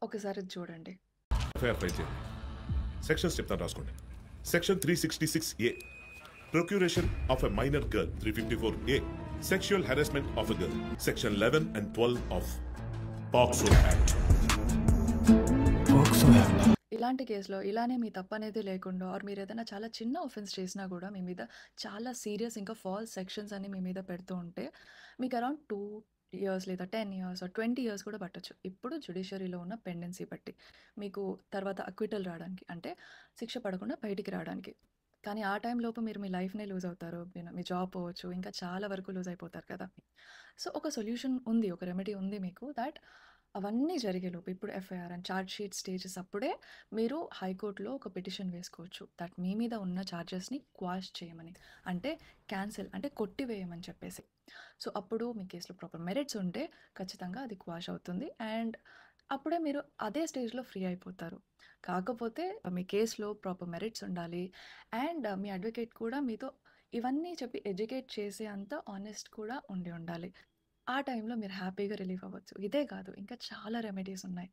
ఒకసారి ఇది చూడండి. ఎఫ్ఐఆర్ ఫైల్ చేయండి. సెక్షన్స్ చెప్తాను రాసుకోండి. Section 366A, procuration of a minor girl. 354A, sexual harassment of a girl. Section 11 and 12 of POCSO act. ఇలాంటి కేసులో ఇలానే మీ తప్పనేది లేకుండా ఆర్ మీరు ఏదైనా చాలా చిన్న ఆఫెన్స్ చేసినా కూడా మీ మీద చాలా సీరియస్ ఇంకా ఫాల్స్ సెక్షన్స్ అని మీ మీద పెడుతూ ఉంటే మీకు అరౌండ్ 2 ఇయర్స్ లేదా 10 ఇయర్స్ ఆర్ 20 ఇయర్స్ కూడా పట్టొచ్చు. ఇప్పుడు జ్యుడిషియరీలో ఉన్న పెండెన్సీ బట్టి మీకు తర్వాత అక్విటల్ రావడానికి, అంటే శిక్ష పడకుండా బయటికి రావడానికి. కానీ ఆ టైం లోపు మీరు మీ లైఫ్నే లూజ్ అవుతారు, మీ జాబ్ పోవచ్చు, ఇంకా చాలా వరకు లూజ్ అయిపోతారు కదా. సో ఒక సొల్యూషన్ ఉంది, ఒక రెమెడీ ఉంది మీకు. దట్ అవన్నీ జరిగేలోపు ఇప్పుడు FIR and charge sheet stages అప్పుడే మీరు హైకోర్టులో ఒక పిటిషన్ వేసుకోవచ్చు దట్ మీ మీద ఉన్న ఛార్జెస్ని క్వాష్ చేయమని, అంటే క్యాన్సిల్, అంటే కొట్టివేయమని చెప్పేసి. సో అప్పుడు మీ కేసులో ప్రాపర్ మెరిట్స్ ఉంటే ఖచ్చితంగా అది క్వాష్ అవుతుంది అండ్ అప్పుడే మీరు అదే స్టేజ్లో ఫ్రీ అయిపోతారు. కాకపోతే మీ కేసులో ప్రాపర్ మెరిట్స్ ఉండాలి అండ్ మీ అడ్వకేట్ కూడా మీతో ఇవన్నీ చెప్పి ఎడ్యుకేట్ చేసే అంత ఆనెస్ట్ కూడా ఉండి ఉండాలి. ఆ టైంలో మీరు హ్యాపీగా రిలీఫ్ అవ్వచ్చు. ఇదే కాదు, ఇంకా చాలా రెమెడీస్ ఉన్నాయి.